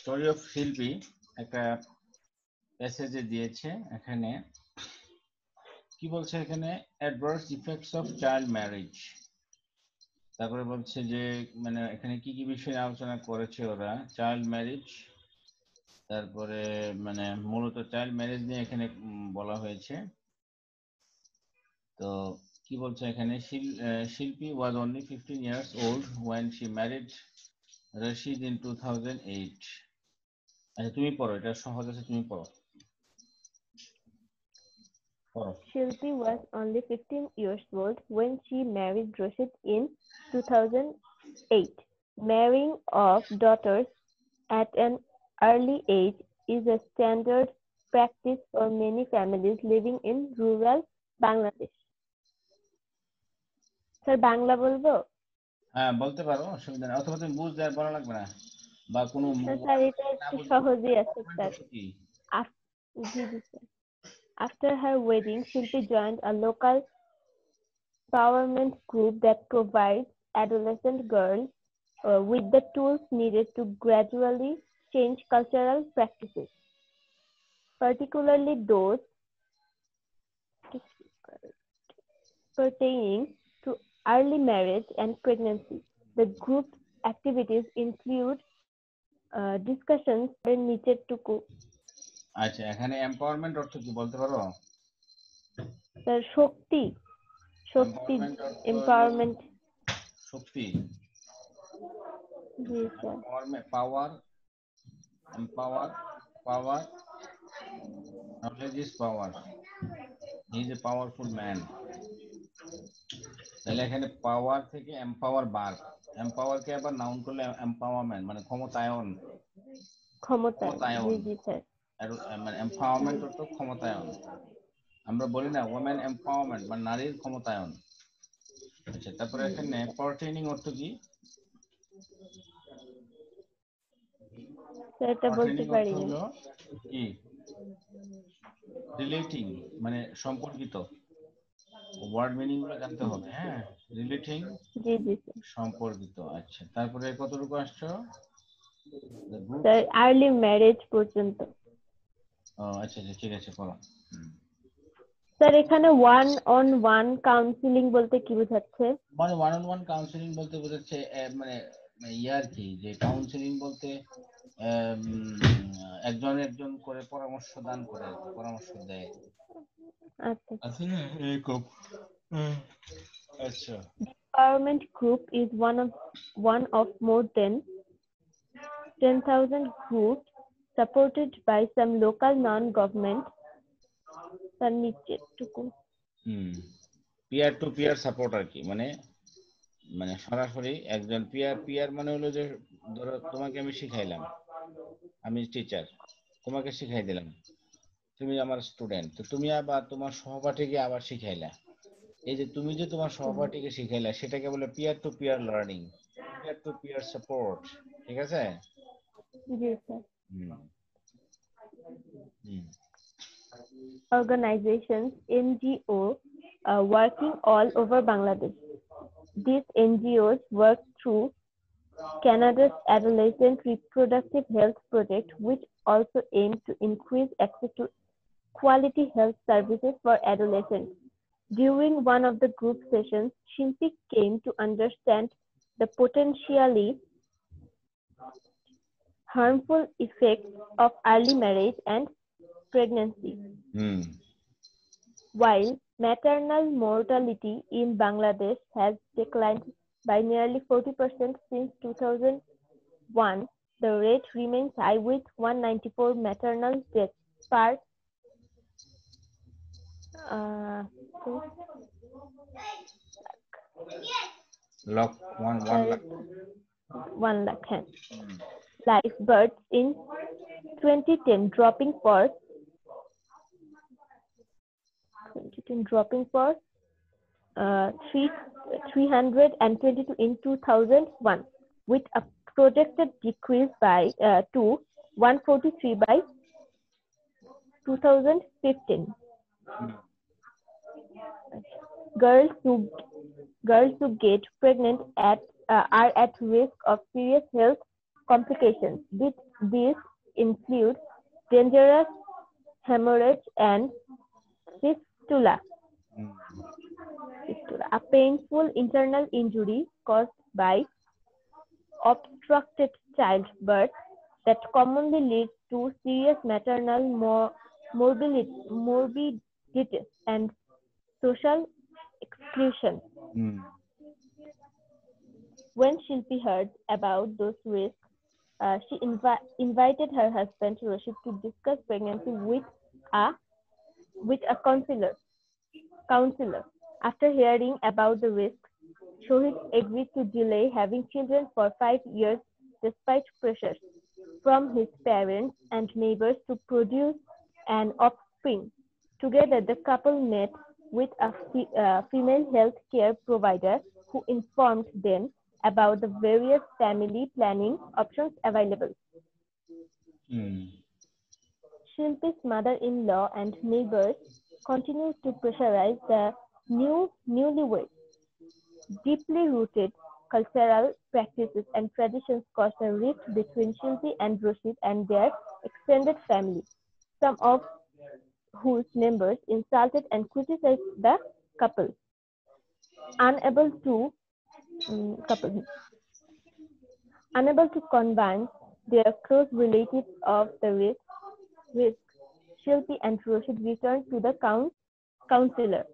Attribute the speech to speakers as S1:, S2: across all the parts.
S1: Story of শিল্পী একটা প্যাসেজে দিয়েছে এখানে কি বলছে এখানে adverse effects of child marriage তারপরে বলছে যে মানে এখানে কি কি বিষয়ে আলোচনা করেছে ওরা চাইল্ড ম্যারেজ তারপরে মানে মূলত চাইল্ড ম্যারেজ নিয়ে এখানে বলা হয়েছে তো কি বলছে এখানে শিল্পী was only 15 years old when she married Rashid in 2008 আচ্ছা তুমি পড়ো এটা সহজ আছে তুমি পড়ো
S2: Shilpi was only 15 years old when she married Rashid in 2008. Marrying of daughters at an early age is a standard practice for many families living in rural Bangladesh. Sir, Bangla bolbo?
S1: হ্যাঁ বলতে পারো অসুবিধা নেই অথবা তুমি বুঝতে আর বলা লাগবে না বা কোনো
S2: স্যার এটা একটু সহজই আছে sir G G sir After her wedding, Shilpi joined a local empowerment group that provides adolescent girls with the tools needed to gradually change cultural practices, particularly those pertaining to early marriage and pregnancy. The group's activities include discussions in নিচের টুকু
S1: আচ্ছা এখানে empowerment অর্থ কি বলতে পারো
S2: sir Shakti empowerment
S1: Shakti
S2: G sir
S1: power power knowledge is power he is a powerful man তাহলে এখানে পাওয়ার থেকে এমপাওয়ার বার এমপাওয়ার কে আবার নাউন করলে এমপাওয়ারমেন্ট মানে ক্ষমতায়ন
S2: জি জি স্যার
S1: মানে এমপাওয়ারমেন্ট অর্থ ক্ষমতায়ন আমরা বলি না ওমেন এমপাওয়ারমেন্ট মানে নারীর ক্ষমতায়ন আচ্ছা তারপরে এখানে পারটেইনিং অর্থ কি
S2: সেটা বলতে পারি না
S1: কি রিলেটিং মানে সম্পর্কিত ওয়ার্ড মিনিং গুলো জানতে হবে হ্যাঁ রিলেটিং
S2: জি জি
S1: সম্পর্কিত আচ্ছা তারপরে কতটুকু আসছো
S2: স্যার আর্লি ম্যারেজ পর্যন্ত
S1: ও আচ্ছা আচ্ছা ঠিক আছে পড়ো
S2: স্যার এখানে ওয়ান অন ওয়ান কাউন্সিলিং বলতে কি বোঝাচ্ছে
S1: মানে ওয়ান অন ওয়ান কাউন্সিলিং বলতে বোঝাচ্ছে মানে ইয়ার কি যে কাউন্সিলিং বলতে একজন করে পরামর্শ দান করে পরামর্শ দেয়
S2: আচ্ছা
S1: আছে না এরকম আচ্ছা
S2: empowerment group is one of more than 10,000 groups supported by some local non-government তার নিচের টুকু
S1: পিয়ার টু পিয়ার সাপোর্ট আর কি মানে মানে সরাসরি একজন পিয়ার মানে হলো যে ধরো তোমাকে আমি শিখাইলাম আমি টিচার তোমাকে শিখাই দিলাম তুমি আমার স্টুডেন্ট তো তুমি আবার তোমার সহপাঠীকে আবার শিখাইলা এই যে তুমি যে তোমার সহপাঠীকে শিখাইলা সেটাকে বলে peer to peer learning peer to peer support ঠিক আছে
S2: জি sir organizations NGO working all over Bangladesh. These NGOs work through Canada's Adolescent Reproductive Health Project, which also aims to increase access to quality health services for adolescents. During one of the group sessions, Shilpi came to understand the potentially harmful effects of early marriage and pregnancy. While maternal mortality in Bangladesh has declined by nearly 40% since 2001, the rate remains high with 194 maternal deaths per 1 lakh live births in 2010, dropping for 322 in 2001, with a projected decrease by to 143 by 2015. Girls who get pregnant are at risk of serious health complications. These include dangerous hemorrhage and fistula, a painful internal injury caused by obstructed childbirth that commonly leads to serious maternal morbidity and social exclusion. When Shilpi heard about those risks, she invited her husband Rashid to discuss pregnancy with a counselor. After hearing about the risks, Shohid agreed to delay having children for 5 years despite pressures from his parents and neighbors to produce an offspring. Together, the couple met with a female health care provider who informed them about the various family planning options available. Shilpi's mother-in-law and neighbors continued to pressurize the newlyweds. Deeply rooted cultural practices and traditions caused a rift between Shilpi and Rashid and their extended family, some of whose members insulted and criticized the couple. Unable to convince their close relatives of the risk, Shilpi and Rashid returned to the counselor.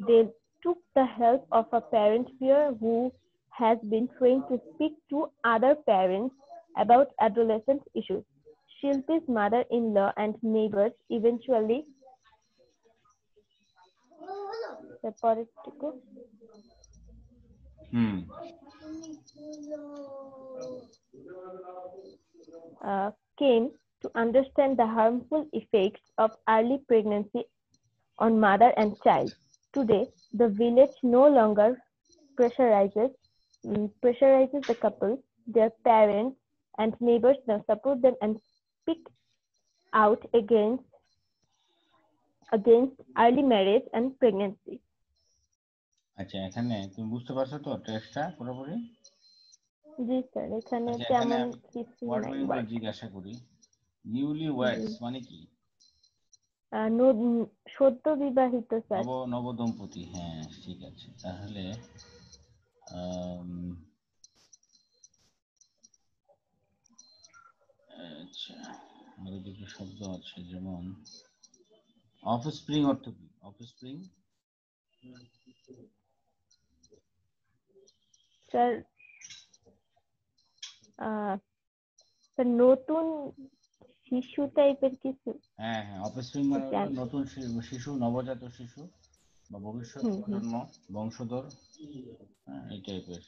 S2: They took the help of a parent peer who has been trained to speak to other parents about adolescent issues. Shilpi's mother-in-law and neighbors eventually came to understand the harmful effects of early pregnancy on mother and child. Today, the village no longer pressurizes the couple. Their parents and neighbors now support them and speak out against early marriage and pregnancy.
S1: আচ্ছা, এখানে তুমি বুঝতে পারছো তো টেক্সটটা পুরোপুরি?
S2: জি sir, এখানে তেমন কিছু নাই।
S1: জিজ্ঞাসা করি, নিউলি ওয়েডস মানে কি?
S2: সদ্য বিবাহিত স্যার।
S1: নবদম্পতি। হ্যাঁ, ঠিক আছে। তাহলে আচ্ছা, আমাদের কিছু শব্দ আছে, যেমন অফস্প্রিং অর্থ কি? অফস্প্রিং
S2: স্যার নতুন শিশু টাইপের কিছু।
S1: হ্যাঁ, অফস্প্রিং মানে নতুন শিশু, নবজাত শিশু বা ভবিষ্যৎ প্রজন্ম, বংশধর, এই টাইপের।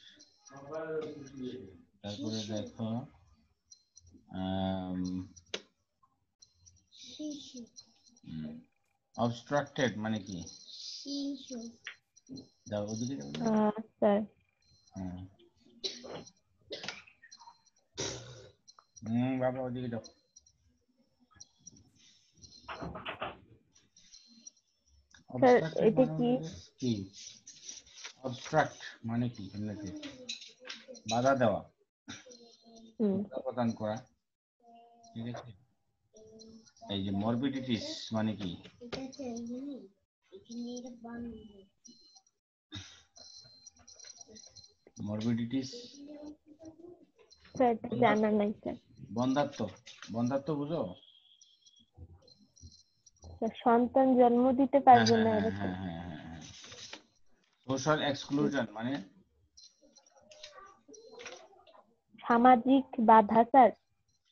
S1: তারপরে দেখো অবস্ট্রাক্টেড মানে কি? দাও ওদিকে যাও
S2: স্যার।
S1: বাবা ওদিকে যাও।
S2: এটা কি?
S1: অবস্ট্রাক্ট মানে কি? বাধা দেওয়া, প্রদান করা, ঠিক আছে। এই যে মরবিডিটিস মানে কি? মরবিডিটিস
S2: জানা নাই স্যার।
S1: বন্ধাত্ব বুঝো?
S2: সন্তান জন্ম দিতে পারবে না এরকম।
S1: সোশ্যাল এক্সক্লুশন মানে
S2: সামাজিক বাধা স্যার।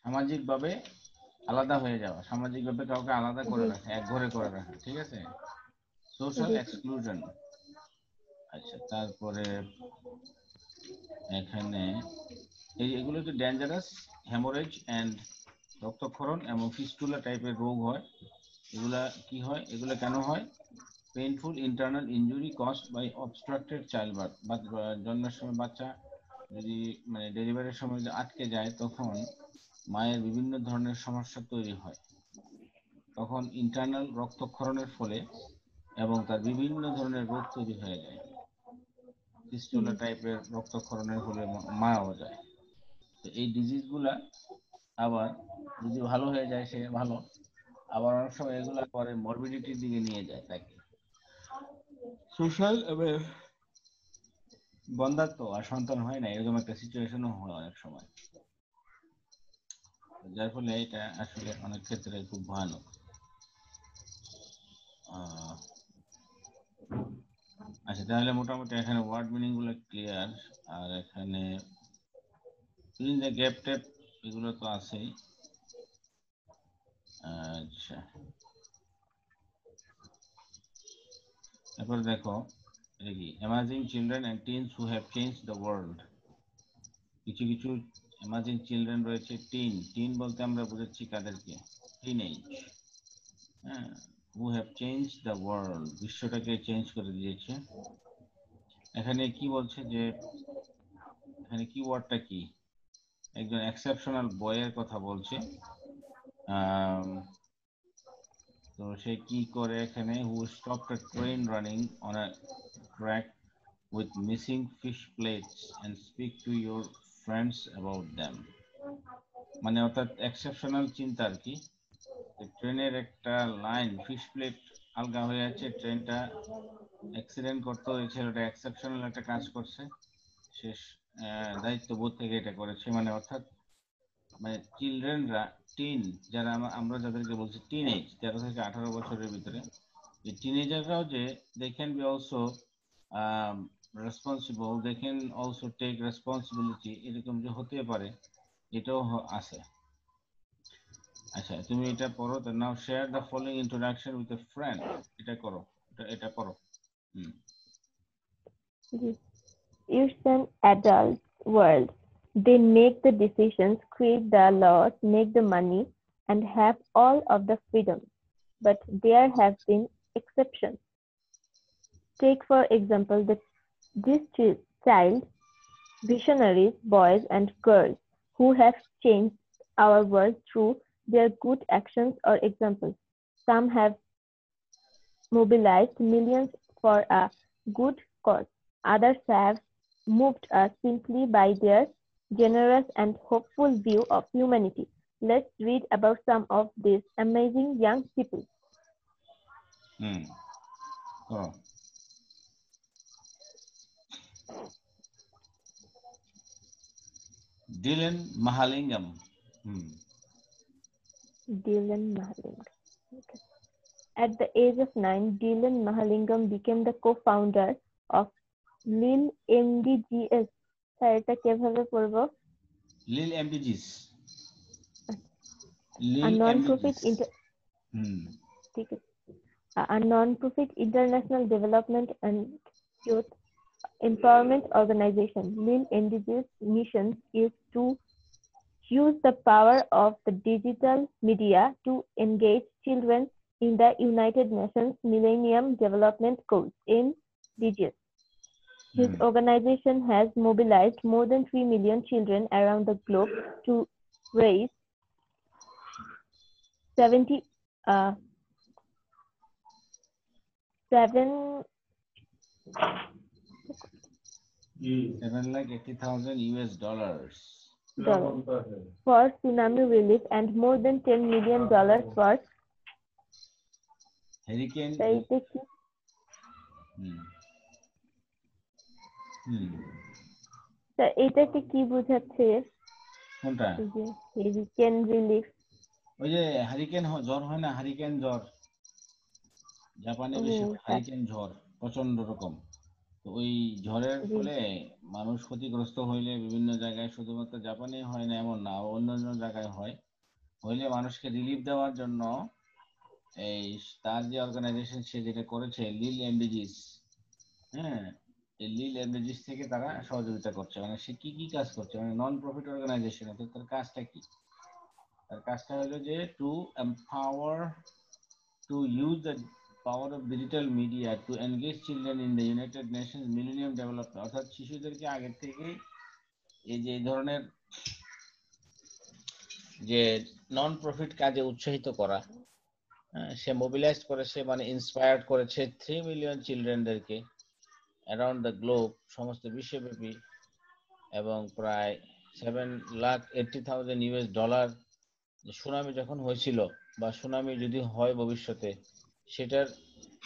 S1: সামাজিকভাবে আলাদা হয়ে যাওয়া, সামাজিকভাবে কাউকে আলাদা করে রাখা, একঘরে করে রাখা, ঠিক আছে, সোশ্যাল এক্সক্লুশন। আচ্ছা, তারপরে এখানে এগুলো তো ডেঞ্জারাস হেমোরেজ এন্ড রক্তক্ষরণ এবং ফিস্টুলা টাইপের রোগ হয়। এগুলা কি হয়? এগুলো কেন হয়? Painful internal injury caused by obstructed childbirth. জন্মের সময় বাচ্চা যদি ডেলিভারির সময় যদি আটকে যায়, তখন মায়ের বিভিন্ন ধরনের সমস্যা তৈরি হয়। তখন ইন্টারনাল রক্তক্ষরণের ফলে এবং তার বিভিন্ন ধরনের রোগ তৈরি হয়ে যায়। ফিস্টুলা টাইপের রক্তক্ষরণের ফলে মারাও যায়। এই ডিজিজগুলা আবার যদি ভালো হয়ে যায় সে ভালো, আবার অনেক সময় এগুলা পরে মরবিডিটির দিকে নিয়ে যায় তাকে। সোশ্যাল বন্ধাত্ম আর সন্তান হয় না এরকম একটা সিচুয়েশনও হয় অনেক সময়, যার ফলে এটা আসলে অনেক ক্ষেত্রে খুব ভয়ানক। আচ্ছা, তাহলে মোটামুটি এখানে ওয়ার্ড মিনিং গুলো ক্লিয়ার। আর এখানে fill in the gap tap এগুলো তো আছেই। আচ্ছা, এরপর দেখো এটা কি, amazing children and teens who have change the world. কিছু কিছু এমাজিং চিলড্রেন রয়েছে, টিন বলতে আমরা বুঝাচ্ছি কাদেরকে, টিনেজ, হ্যাঁ, who have change the world, বিশ্বটাকে চেঞ্জ করে দিয়েছে। এখানে কি বলছে যে, এখানে কি ওয়ার্ডটা কি, একজন এক্সেপশনাল বয়ের কথা বলছে। তো সে কি করে এখানে, হু stopped a train running on a track with missing fish plates and speak to your friends about them। মানে অর্থাৎ এক্সেপশনাল চিন্তা আর কি, ট্রেনের একটা লাইন ফিশ প্লেট আলগা হয়ে আছে, ট্রেনটা অ্যাক্সিডেন্ট করতে হয়েছে, ওটা এক্সেপশনাল একটা কাজ করছে, শেষ দায়িত্ববোধ থেকে এটা করেছে। মানে অর্থাৎ মানে চিলড্রেনরা, টিন যারা আমরা যাদেরকে বলছি টিনেজ, 13 থেকে 18 বছরের ভিতরে, এই টিনেজাররাও যে they can be also responsible, they can also take responsibility, এরকম যে হতে পারে, এটাও আছে। আচ্ছা, তুমি এটা পড়ো। Now share the following introduction with a friend, এটা করো, এটা পড়ো।
S2: It's an adult world. They make the decisions, create the laws, make the money, and have all of the freedom. But there have been exceptions. Take, for example, these child visionaries, boys and girls, who have changed our world through their good actions or examples. Some have mobilized millions for a good cause. Others have moved us simply by their generous and hopeful view of humanity. Let's read about some of these amazing young people.
S1: Dylan Mahalingam.
S2: Dylan Mahalingam. Okay. At the age of 9, Dylan Mahalingam became the co-founder of Lil MDGs. Sir এটা কিভাবে পড়বো?
S1: Lil MDGs.
S2: A non-profit a non-profit international development and youth empowerment organization. Lil MDGs mission is to use the power of the digital media to engage children in the United Nations Millennium Development Goals (MDGs). His organization has mobilized more than 3 million children around the globe to raise 7
S1: like $80,000
S2: for tsunami relief and more than $10 million for
S1: hurricane.
S2: এটাকে কি বোঝাচ্ছে?
S1: কোনটা?
S2: Hurricane relief.
S1: ওই যে hurricane জ্বর হয় না, hurricane জ্বর, জাপানে বেশি হ্যারিকেন ঝড়, প্রচন্ড রকম। তো ওই ঝড়ের ফলে মানুষ ক্ষতিগ্রস্ত হইলে বিভিন্ন জায়গায়, শুধুমাত্র জাপানে হয় না এমন না, অন্যান্য জায়গায় হয়, হইলে মানুষকে রিলিফ দেওয়ার জন্য এই তার যে অর্গানাইজেশন সে যেটা করেছে, লিল এমডিজিস, হ্যাঁ, এই লিল এমডিজিস থেকে তারা সহযোগিতা করছে। মানে সে কি কি কাজ করছে, মানে নন প্রফিট অর্গানাইজেশন, অর্থাৎ তার কাজটা কি? তার কাজটা হলো যে two empower, to use the power of digital media to engage children in the United Nations Millennium Development, অর্থাৎ শিশুদেরকে আগের থেকেই এই যে ধরনের যে নন প্রফিট কাজে উৎসাহিত করা, সে মোবিলাইজ করেছে, মানে ইন্সপায়ার্ড করেছে 3 মিলিয়ন চিলড্রেনদেরকে অ্যারাউন্ড দ্য গ্লোব, সমস্ত বিশ্বব্যাপী, এবং প্রায় $7,80,000 সুনামি যখন হয়েছিল বা সুনামি যদি হয় ভবিষ্যতে সেটার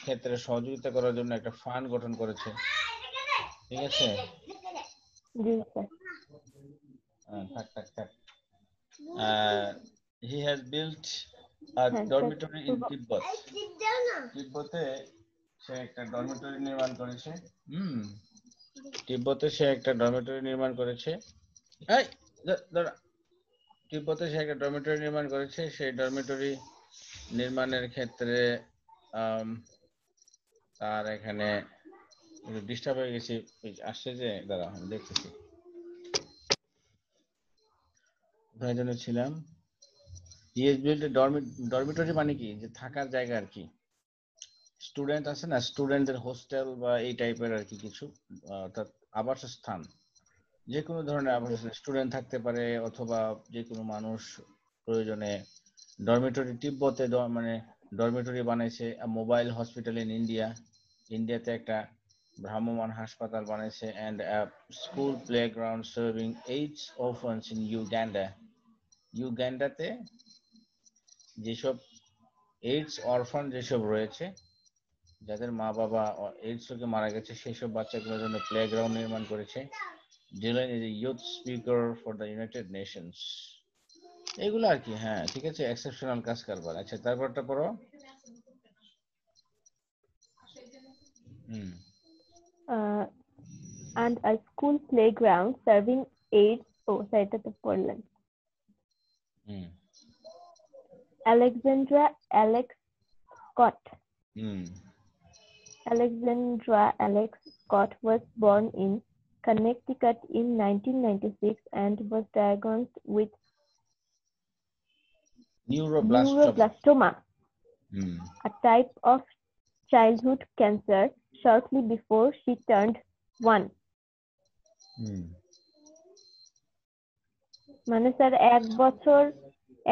S1: ক্ষেত্রে সহযোগিতা করার জন্য একটা ফান্ড গঠন করেছে, ঠিক আছে?
S2: জি স্যার।
S1: থাক থাক থাক। He has built a
S2: হ্যাঁ
S1: dormitory in
S2: স্যার।
S1: Tibet. তিব্বতে সে একটা ডরমিটরি নির্মাণ করেছে। তিব্বতে সে একটা ডরমিটরি নির্মাণ করেছে। এই দাঁড়া। তিব্বতে সে একটা ডরমিটরি নির্মাণ করেছে। সেই ডরমিটরি নির্মাণের ক্ষেত্রে তার এখানে ডিস্টার্ব হয়ে গেছি, আসছে যে দাঁড়া আমি দেখতেছি কোথায় জন্য ছিলাম। ডরমিটরি মানে কি, যে থাকার জায়গা আর কি। স্টুডেন্ট আছে না, স্টুডেন্টদের হোস্টেল বা এই টাইপের আর কি কিছু, অর্থাৎ আবাসস্থান, যে কোনো ধরনের আবাসস্থান স্টুডেন্ট থাকতে পারে অথবা যে কোনো মানুষ প্রয়োজনে ডরমিটরি। তিব্বতে মানে ডরমিটরি বানাইছে। মোবাইল হসপিটাল ইন ইন্ডিয়া, ইন্ডিয়াতে একটা ভ্রাম্যমাণ হাসপাতাল বানাইছে। And school playground serving AIDS orphans in Uganda. ইউগান্ডাতে যেসব এইডস অরফান যেসব রয়েছে, যাদের মা বাবা এইডস রোগে মারা গেছে, সেই সব বাচ্চাগুলোর জন্য প্লেগ্রাউন্ড নির্মাণ করেছে। Dylan is a youth speaker for the United Nations. এগুলো আর কি। হ্যাঁ ঠিক আছে, এক্সেপশনাল কাজ কারবার। আচ্ছা তারপরটা পড়ো।
S2: And a school playground serving aids. Sorry, এটা তো পড়লেন। Alexandra Alex Scott. Alexandra Alex Scott was born in Connecticut in 1996 and was diagnosed with neuroblastoma, a type of childhood cancer, shortly before she turned 1. মানে sir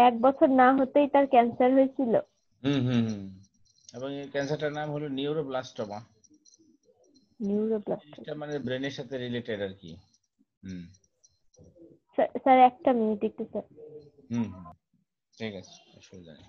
S2: এক বছর না হতেই তার cancer হয়েছিল।
S1: এবং এই ক্যান্সারটার নাম হলো নিউরোব্লাস্টোমা।
S2: নিউরোব্লাস্টোমা
S1: মানে ব্রেনের সাথে রিলেটেড আর কি।
S2: স্যার একটা মিনিট একটু স্যার।
S1: ঠিক আছে, অসুবিধা নেই।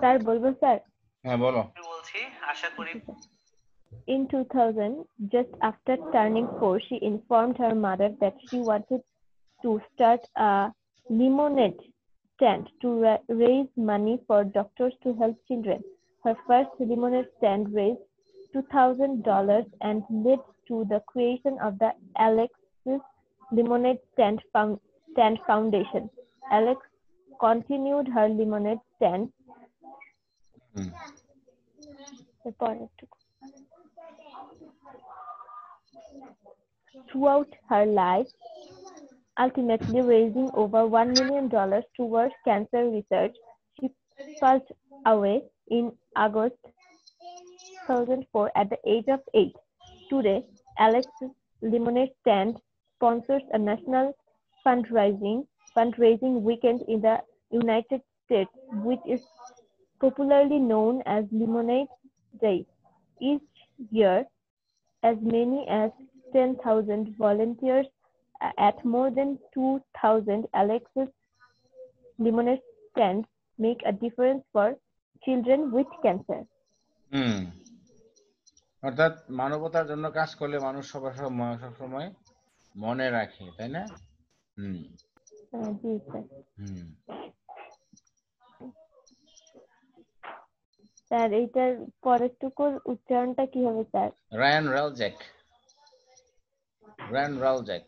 S2: স্যার বলবো স্যার?
S1: হ্যাঁ বলো।
S2: In 2000, just after turning 4, she informed her mother that she wanted to start a lemonade stand to raise money for doctors to help children. Her first lemonade stand raised $2,000 and led to the creation of the Alex's Lemonade Stand Foundation. Alex continued her lemonade stand throughout her life, ultimately raising over $1 million towards cancer research. She passed away in August 2004 at the age of 8. Today, Alex's Lemonade Stand sponsors a national fundraising weekend in the United States, which is popularly known as Lemonade Day. Each year, as many as 10,000 volunteers at more than 2,000 Alex's Lemonade stands make a difference for children with cancer.
S1: অর্থাৎ মানবতার জন্য কাজ করলে মানুষ সবসময় মনে রাখে, তাই না? হুম
S2: জি স্যার।
S1: হুম
S2: স্যার এইটার পরেরটুকুর উচ্চারণটা কি হবে স্যার?
S1: রায়ান রালজ্যাক। রায়ান রালজ্যাক।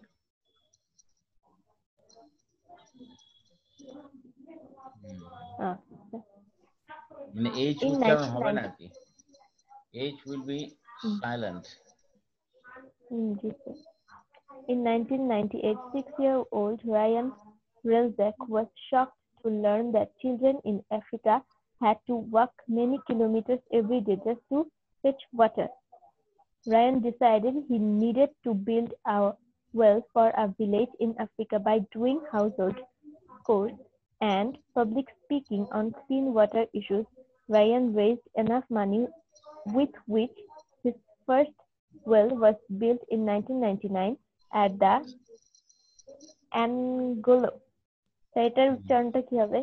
S1: হুম,
S2: আচ্ছা।
S1: মানে এইচ
S2: In
S1: উচ্চারণ হবে না
S2: 1990,
S1: আর কি, H will be silent.
S2: G sir. In 1998, 6-year-old Ryan Relzak was shocked to learn that children in Africa had to walk many kilometers every day just to fetch water. Ryan decided he needed to build a well for a village in Africa by doing household chores and public speaking on clean water issues. Ryan raised enough money with which his first well was built in 1999 at the Angolo. এটার উচ্চারণটা কি হবে?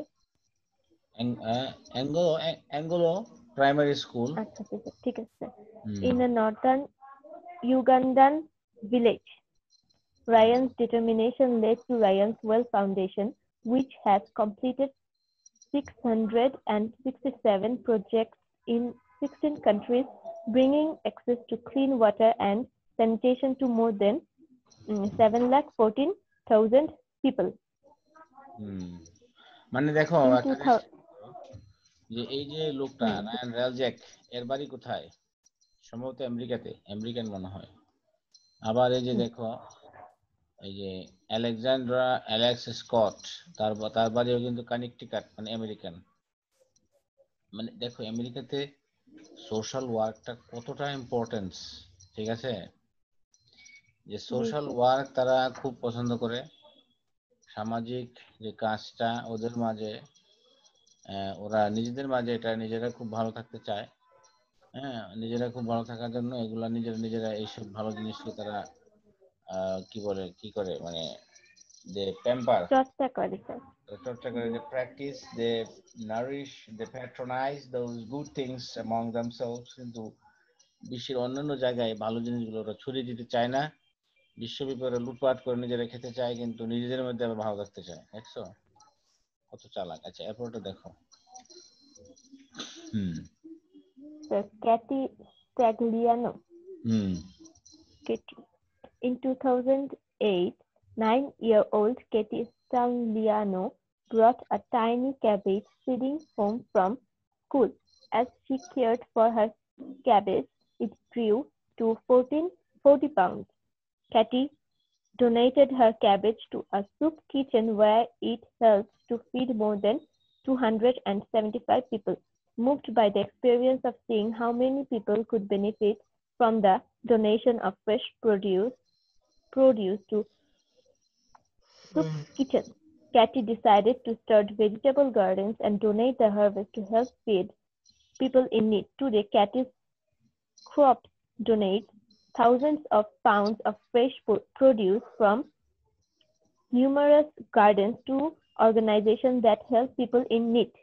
S1: Angola primary school.
S2: আচ্ছা ঠিক আছে। In a northern Ugandan village, Ryan's determination led to Ryan's Well Foundation, which has completed 667 projects in 16 countries, bringing access to clean water and sanitation to more than 7,14,000 people.
S1: মানে দেখো
S2: In
S1: একটা জিনিস
S2: 2000,
S1: যে এই যে লোকটা রায়ান রালজ্যাক, এর বাড়ি কোথায়? সম্ভবত আমেরিকাতে, আমেরিকান মনে হয়। আবার এই যে দেখো এই যে আলেকজান্ড্রা অ্যালেক্স স্কট, তার বাড়িও কিন্তু কানেকটিকাট, মানে আমেরিকান। মানে দেখো আমেরিকাতে সোশ্যাল ওয়ার্কটা কতটা ইম্পর্টেন্স, ঠিক আছে? যে সোশ্যাল ওয়ার্ক তারা খুব পছন্দ করে, সামাজিক যে কাজটা ওদের মাঝে, ওরা নিজেদের মাঝে এটা নিজেরা খুব ভালো থাকতে চায়। হ্যাঁ, নিজেরা খুব ভালো থাকার জন্য এগুলা নিজেরা এইসব ভালো জিনিসকে তারা কি করে মানে যে প্যাম্পার,
S2: চর্চা করে স্যার।
S1: চর্চা করে, যে practice, they nourish, they patronize those good things among themselves. কিন্তু বিশ্বের অন্যান্য জায়গায় ভালো জিনিসগুলো ওরা ছড়িয়ে দিতে চায় না, বিশ্বব্যাপী ওরা লুটপাট করে নিজেরা খেতে চায়, কিন্তু নিজেদের মধ্যে আবার ভালো থাকতে চায়। দেখছো কত চালাক। আচ্ছা এরপরটা দেখো। হুম
S2: Katy Stagliano.
S1: Hmm
S2: Katy. In 2008, 9-year-old Katy Stagliano brought a tiny cabbage seeding home from school. As she cared for her cabbage, it grew to 40 pounds. Katy donated her cabbage to a soup kitchen where it helped to feed more than 275 people. Moved by the experience of seeing how many people could benefit from the donation of fresh produce to soup kitchens, Katy decided to start vegetable gardens and donate the harvest to help feed people in need. Today, Katy's crops donate thousands of pounds of fresh produce from numerous gardens to organizations that help people in need.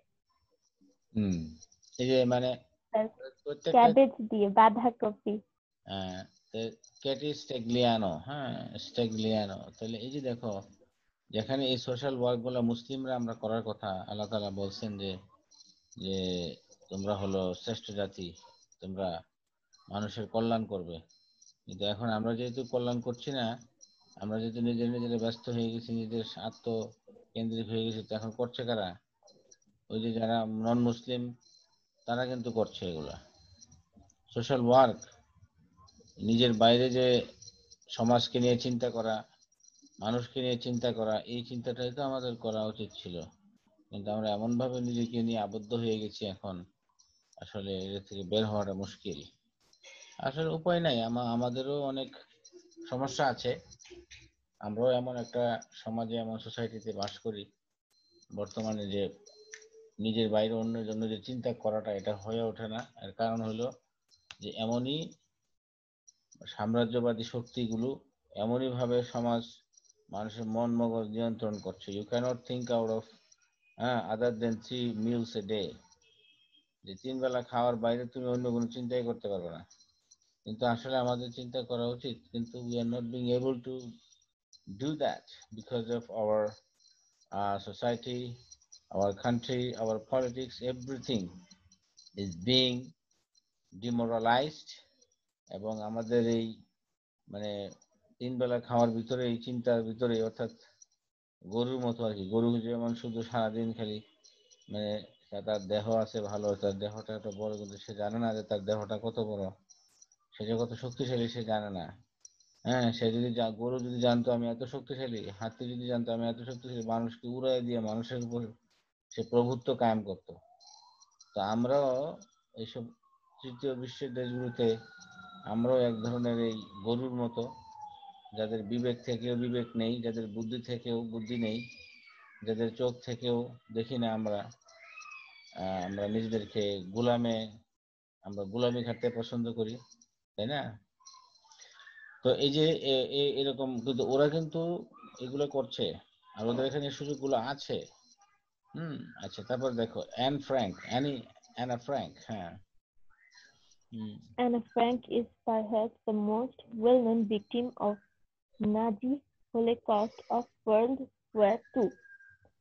S1: এই যে মানে প্রত্যেকটা
S2: cabbage দিয়ে বাঁধাকপি।
S1: ক্যাটি স্টেগলিয়ানো, হ্যাঁ স্টেগলিয়ানো। তাহলে এই যে দেখো, যেখানে এই সোশ্যাল ওয়ার্ক গুলো মুসলিমরা আমরা করার কথা, আল্লাহ তাআলা বলছেন যে যে তোমরা হলো শ্রেষ্ঠ জাতি, তোমরা মানুষের কল্যাণ করবে। কিন্তু এখন আমরা যেহেতু কল্যাণ করছি না, আমরা যেহেতু নিজেরা ব্যস্ত হয়ে গেছি, নিজেদের স্বার্থ কেন্দ্রিক হয়ে গেছি, তো এখন করছে কারা? ওই যে যারা নন মুসলিম, তারা কিন্তু করছে এগুলা সোশ্যাল ওয়ার্ক। নিজের বাইরে যে সমাজকে নিয়ে চিন্তা করা, মানুষকে নিয়ে চিন্তা করা, এই চিন্তাটাই তো আমাদের করা উচিত ছিল। কিন্তু আমরা এমনভাবে নিজেকে নিয়ে আবদ্ধ হয়ে গেছি এখন, আসলে এর থেকে বের হওয়াটা মুশকিল। আসলে উপায় নাই, আমাদেরও অনেক সমস্যা আছে। আমরাও এমন একটা সমাজে, এমন সোসাইটিতে বাস করি বর্তমানে, যে নিজের বাইরে অন্যের জন্য যে চিন্তা করাটা, এটা হয়ে ওঠে না। এর কারণ হলো যে এমনই সাম্রাজ্যবাদী শক্তিগুলো এমনই ভাবে সমাজ, মানুষের মন মগজ নিয়ন্ত্রণ করছে। You can't think out of other than 3 meals a day। যে 3 বেলা খাওয়ার বাইরে তুমি অন্য কোনো চিন্তাই করতে পারবে না। কিন্তু আসলে আমাদের চিন্তা করা উচিত, কিন্তু we are not being able to do that because of our society, our country, our politics, everything is being demoralized এবং আমাদের এই মানে তিন বেলা খাওয়ার ভিতরে এই চিন্তার ভিতরে অর্থাৎ গরুর মতো আর কি গরু যেমন শুধু সারাদিন খালি মানে তার দেহ আছে ভালো তার দেহটা একটা বড় কিন্তু সে জানে না যে তার দেহটা কত বড় সে যে কত শক্তিশালী সে জানে না হ্যাঁ সে যদি গরু যদি জানতো আমি এত শক্তিশালী হাতি যদি জানতো আমি এত শক্তিশালী মানুষকে উড়াই দিয়ে মানুষের উপর সে প্রভুত্ব কায়েম করতো তো আমরাও এইসব তৃতীয় বিশ্বের দেশগুলোতে আমরাও এক ধরনের এই গরুর মতো যাদের বিবেক থেকেও বিবেক নেই যাদের বুদ্ধি থেকেও বুদ্ধি নেই যাদের চোখ থেকেও দেখি না আমরা আমরা নিজেদেরকে আমরা গোলামি খাটতে পছন্দ করি তাই না তো এই যে এরকম কিন্তু ওরা কিন্তু এগুলো করছে আর ওদের এখানে সুযোগগুলো আছে আচ্ছা তারপর দেখো অ্যানা ফ্র্যাঙ্ক হ্যাঁ
S2: Anna Frank is perhaps the most well-known victim of Nazi Holocaust of World War II.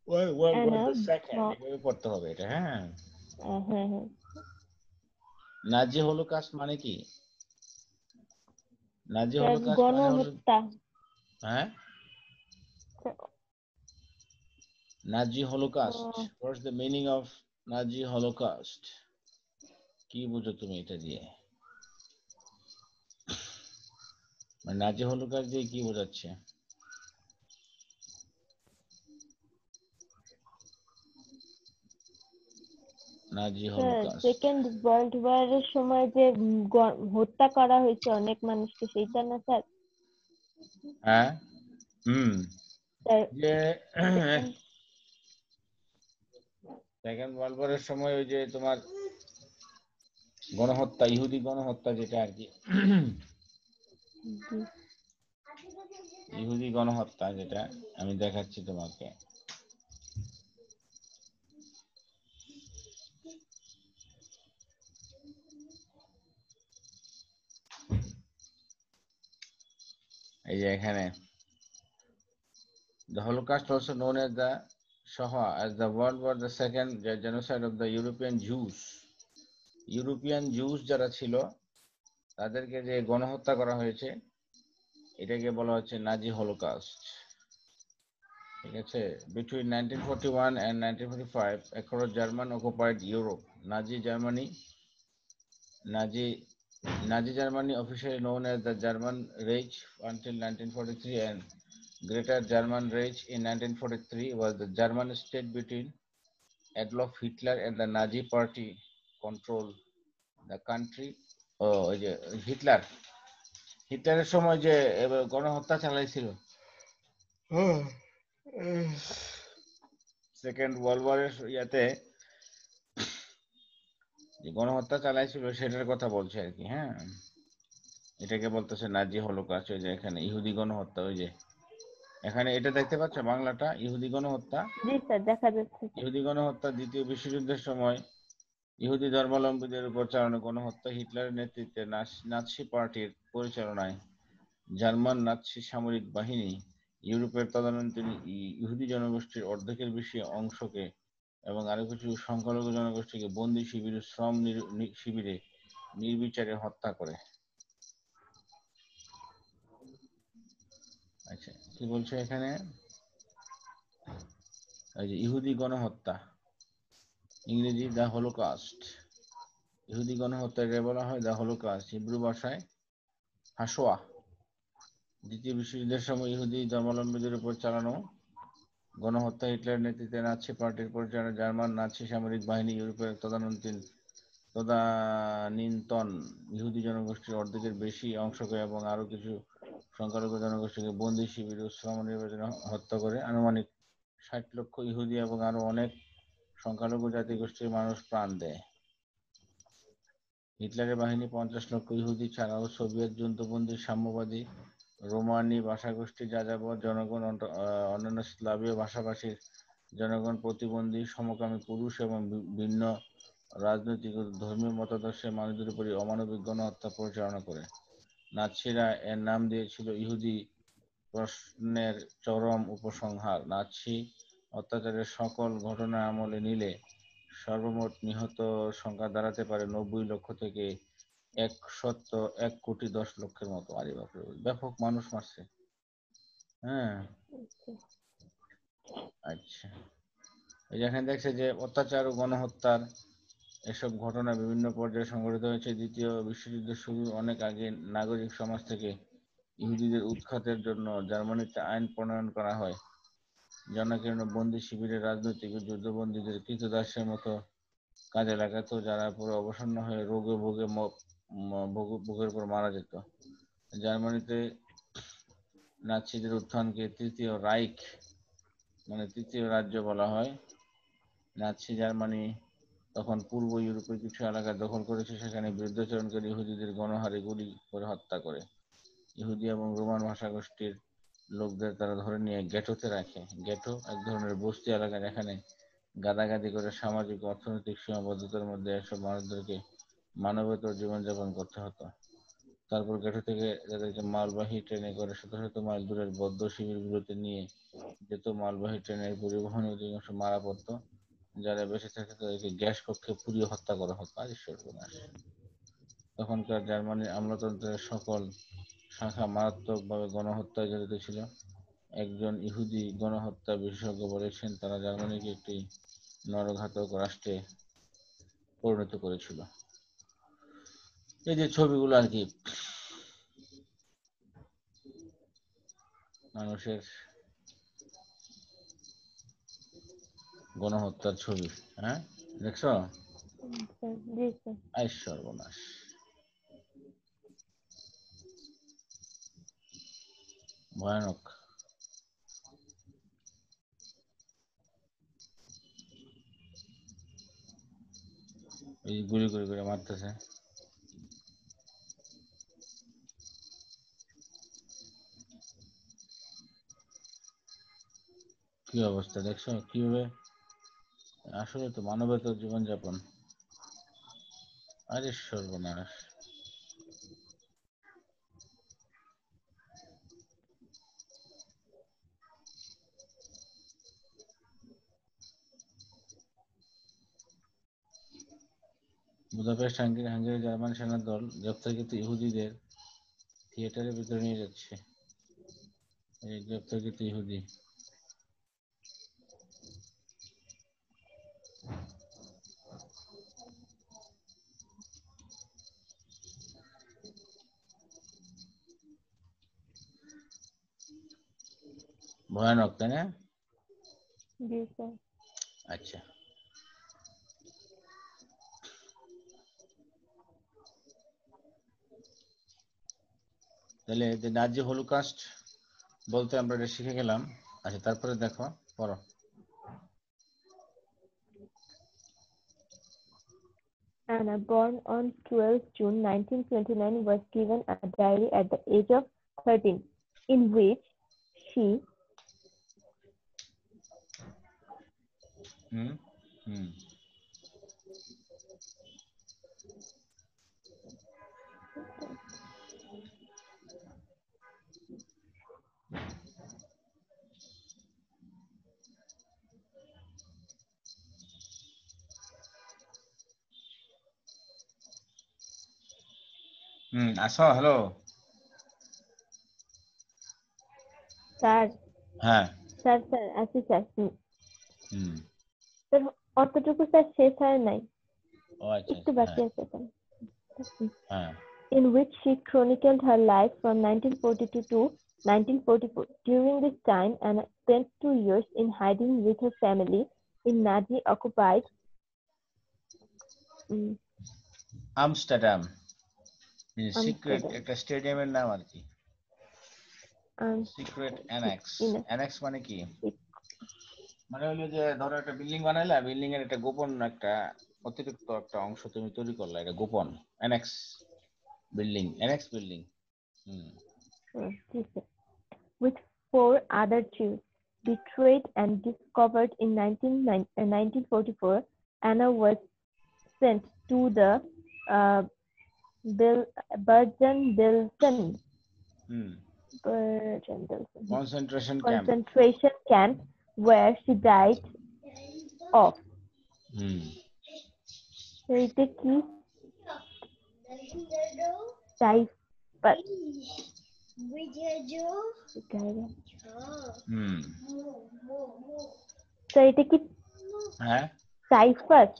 S1: World War
S2: Anna
S1: the Second এভাবে পড়তে হবে এটা হ্যাঁ
S2: হ্যাঁ
S1: নাজি হলোকাস্ট মানে কি নাজি হলোকাস্ট মানে হলো
S2: গণহত্যা
S1: হ্যাঁ Nazi Holocaust what's the meaning of Nazi Holocaust কি বুঝো তুমি এটা দিয়ে মানে নাজি হলোকাস্ট দিয়ে কি বোঝাচ্ছে নাজি হলোকাস্ট
S2: সেকেন্ড ওয়ার্ল্ড ওয়ারের সময় যে হত্যা করা হয়েছে অনেক মানুষকে সেইটা না স্যার
S1: হ্যাঁ যে সেকেন্ড ওয়ার্ল্ড ওয়ারের সময় ওই যে তোমার গণহত্যা ইহুদি গণহত্যা যেটা আর কি ইহুদি গণহত্যা যেটা আমি দেখাচ্ছি তোমাকে এই যে এখানে the Holocaust also known as the Shoah as the World War the Second genocide of the European Jews European juice যারা ছিল তাদেরকে যে গণহত্যা করা হয়েছে এটাকে বলা হচ্ছে নাজি হলোকাস্ট ঠিক আছে between 1941 and 1945 across German occupied Europe Nazi Germany officially known as the German Reich until 1943 and Greater German Reich in 1943 was the German state between Adolf Hitler and the Nazi party controlled the country হিটলারের সময় যে গণহত্যা চালাইছিল second world ওয়ারের ইয়াতে যে গণহত্যা চালাইছিল সেটার কথা বলছে আর কি হ্যাঁ এটাকে বলতেছে নাজি হলোকাস্ট ওই যে এখানে ইহুদি গণহত্যা ওই যে এখানে এটা দেখতে পাচ্ছ বাংলাটা ইহুদি গণহত্যা
S2: জি স্যার দেখা যাচ্ছে
S1: ইহুদি গণহত্যা দ্বিতীয় বিশ্বযুদ্ধের সময় ইহুদি ধর্মাবলম্বীদের উপর চালানো গণহত্যা হিটলারের নেতৃত্বে নাৎসি পার্টির পরিচালনায় জার্মান নাৎসি সামরিক বাহিনী ইউরোপের তদানীন্তন ইহুদি জনগোষ্ঠীর অর্ধেকের বেশি অংশকে এবং আরো কিছু সংখ্যালঘু জনগোষ্ঠীকে বন্দী শিবির শ্রম শিবিরে নির্বিচারে হত্যা করে আচ্ছা কি বলছে এখানে এই যে ইহুদি গণহত্যা ইংরেজি দ্য হলোকাস্ট ইহুদি গণহত্যাকে বলা হয় দ্য হলোকাস্ট হিব্রু ভাষায় হাসোয়া দ্বিতীয় বিশ্বযুদ্ধের সময় ইহুদি ধর্মাবলম্বীদের উপর চালানো গণহত্যা হিটলারের নেতৃত্বে নাৎসি পার্টির পরিচালনায় জার্মান নাৎসি সামরিক বাহিনী ইউরোপের তদানীন্তন ইহুদি জনগোষ্ঠীর অর্ধেকের বেশি অংশকে এবং আরো কিছু সংখ্যালঘু জনগোষ্ঠীকে বন্দী শিবির ও শ্রম নির্বাচনে হত্যা করে আনুমানিক 60 লক্ষ ইহুদি এবং আরো অনেক সংখ্যালঘু জাতিগোষ্ঠীর মানুষ প্রাণ দেয় হিটলারের বাহিনী 50 লক্ষ ইহুদি ছাড়াও সোভিয়েত যুদ্ধবন্দী সাম্যবাদী রোমানি ভাষাগোষ্ঠী যাযাবর জনগণ অন্যান্য স্লাভীয় ভাষাভাষীর জনগণ প্রতিবন্ধী সমকামী পুরুষ এবং ভিন্ন রাজনৈতিক ও ধর্মীয় মতাদর্শের মানুষদের উপরই অমানবিক গণহত্যা পরিচালনা করে নাৎসিরা এর নাম দিয়েছিল ইহুদি প্রশ্নের চরম উপসংহার। নাৎসি অত্যাচারের সকল ঘটনা আমলে নিলে সর্বমোট নিহত সংখ্যা দাঁড়াতে পারে 90 লক্ষ থেকে 1,10,00,000 মতো। আরে বাপরে, ব্যাপক মানুষ মারছে। হ্যাঁ, আচ্ছা। এই যেখানে দেখছে যে অত্যাচার ও গণহত্যার এসব ঘটনা বিভিন্ন পর্যায়ে সংঘটিত হয়েছে। দ্বিতীয় বিশ্বযুদ্ধের শুরুর অনেক আগে নাগরিক সমাজ থেকে ইহুদিদের উৎখাতের জন্য জার্মানিতে আইন প্রণয়ন করা হয়। জনকীর্ণ বন্দি শিবিরে রাজনৈতিক ও যুদ্ধবন্দীদের কৃতদাসের মতো কাজে লাগাতো, যারা পুরো অবসন্ন হয়ে রোগে ভোগে বুকের উপর মারা যেত। জার্মানিতে নাৎসিদের উত্থানকে তৃতীয় রাইখ মানে তৃতীয় রাজ্য বলা হয়। নাৎসি জার্মানি তখন পূর্ব ইউরোপের কিছু এলাকা দখল করেছে, সেখানে বিরুদ্ধাচরণকারী ইহুদিদের গণহারে গুলি করে হত্যা করে। ইহুদি এবং রোমান ভাষাগোষ্ঠীর লোকদের তারা ধরে নিয়ে গেটোতে রাখে। গেটো এক ধরনের বস্তি এলাকা, যেখানে গাদাগাদি করে সামাজিক ও অর্থনৈতিক সীমাবদ্ধতার মধ্যে এসব মানুষদেরকে মানবেতর জীবনযাপন করতে হতো। তারপর গেটো থেকে তাদেরকে মালবাহী ট্রেনে করে শত শত মাইল দূরের বদ্ধ শিবিরগুলোতে নিয়ে যেত। মালবাহী ট্রেনের পরিবহনে অধিকাংশ মারা পড়তো। যারা বেঁচে থাকে তাদেরকে গ্যাস কক্ষে পুড়িয়ে হত্যা করা হতো। আর সর্বনাশ! তখনকার জার্মানির আমলাতন্ত্রের সকল শাখা মারাত্মকভাবে গণহত্যায় জড়িত ছিল। একজন ইহুদি গণহত্যা বিশেষজ্ঞ বলেছেন, তারা জার্মানিকে একটি নরঘাতক রাষ্ট্রে পরিণত করেছিল। এই যে ছবিগুলো আর কি, মানুষের গণহত্যার ছবি। হ্যাঁ, দেখছো?
S2: জি স্যার।
S1: আই সর্বনাশ! ভয়ানক। এই গুলি করে করে মারতেছে। কি অবস্থা দেখছো কিভাবে? আসলে তো মানবেতর জীবনযাপন। আরে সর্বনাশ! বুদাপেস্ট হাঙ্গেরি জার্মান সেনার দল গ্রেপ্তারকৃত ইহুদিদের থিয়েটারের ভিতরে নিয়ে যাচ্ছে। এই গ্রেপ্তারকৃত ইহুদি। ভয়ানক, তাই না?
S2: জি স্যার।
S1: আচ্ছা, তাহলে যে নাজি হলোকাস্ট বলতে আমরা এটা শিখে গেলাম। আচ্ছা, তারপরে দেখো, পড়ো।
S2: Anna, born on 12 June 1929, was given a diary at the age of 13, in which she
S1: হুম হুম আসো, হ্যালো।
S2: স্যার
S1: হ্যাঁ।
S2: স্যার স্যার আছি স্যার।
S1: হুম
S2: স্যার অতটুকু স্যার শেষ হয় নাই,
S1: ও আচ্ছা
S2: একটু
S1: আচ্ছা,
S2: বাকি
S1: হ্যাঁ
S2: আছে স্যার।
S1: হ্যাঁ।
S2: In which she chronicled her life from 1942 to 1944. During this time, Anna spent 2 years in hiding with her family in Nazi-occupied
S1: Amsterdam. Secret
S2: Amsterdam.
S1: একটা স্টেডিয়ামের নাম আর কি। Secret annexe.
S2: In
S1: অ্যানেক্স মানে কি?
S2: a
S1: মানে হলো যে ধরো একটা বিল্ডিং বানাইলা, বিল্ডিং এর একটা গোপন একটা অতিরিক্ত একটা অংশ তুমি তৈরি করলা, এটা গোপন। Annexe building, annexe building.
S2: with 4 other Jews. Betrayed and discovered in 1944, Anna was sent to the Bergen-Belsen.
S1: Hmm concentration camp.
S2: concentration camp where she died of. So এটা কি? Typhus. So এটা কি?
S1: হ্যাঁ
S2: Typhus.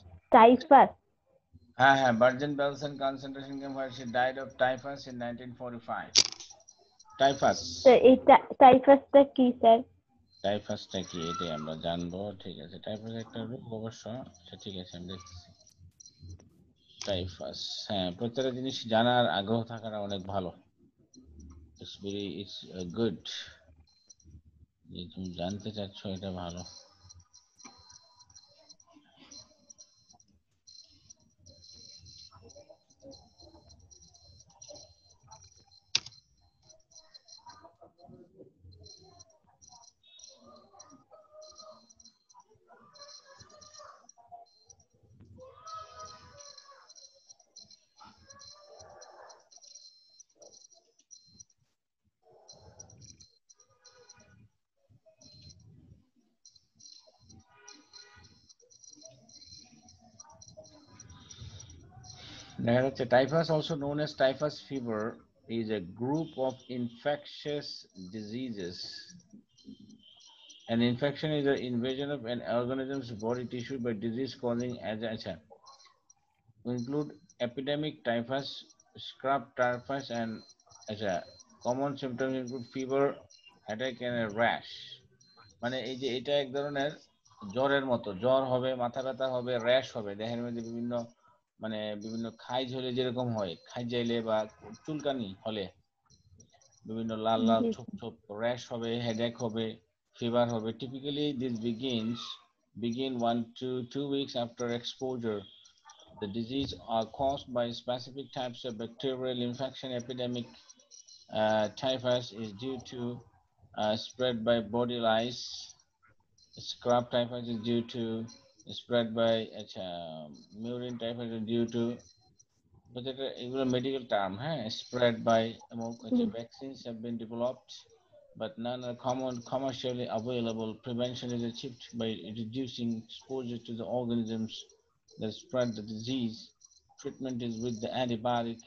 S1: হ্যাঁ Bergen-Belsen concentration camp where she died of typhus in 1945. Typhus.
S2: So এটা টাইফাসটা কি sir?
S1: টাইফাসটা কি এটাই আমরা জানবো, ঠিক আছে। টাইফাস একটা রোগ অবশ্য, আচ্ছা ঠিক আছে আমি দেখতেছি। টাইফাস, হ্যাঁ, প্রত্যেকটা জিনিস জানার আগ্রহ থাকাটা অনেক ভালো। ইটস গুড, যে তুমি জানতে চাচ্ছ এটা ভালো। দেখা যাচ্ছে typhus, also known as typhus fever, is a group of infectious diseases. An infection is an invasion of an organism's body tissue by disease-causing agent. Include epidemic typhus, scrub typhus, and common symptoms include fever, headache, and a rash. মানে এই যে এটা এক ধরনের জ্বরের মতো, জ্বর হবে, মাথা ব্যথা হবে, র্যাশ হবে, দেহের মধ্যে বিভিন্ন মানে বিভিন্ন খাইজ হলে যেরকম হয়, খাইজাইলে বা চুলকানি হলে বিভিন্ন লাল লাল ছোপ ছোপ র্যাশ হবে, হেডেক হবে, fever হবে. Typically this begin 1 to 2 weeks after exposure. The disease are caused by specific types of bacterial infection. Epidemic typhus is due to spread by body lice. Scrub typhus is due to spread by murine typhus is due to, but এগুলো medical term, spread by vaccines have been developed, but none are commercially available. Prevention is achieved by reducing exposure to the organisms that spread the disease. Treatment is with the antibiotic.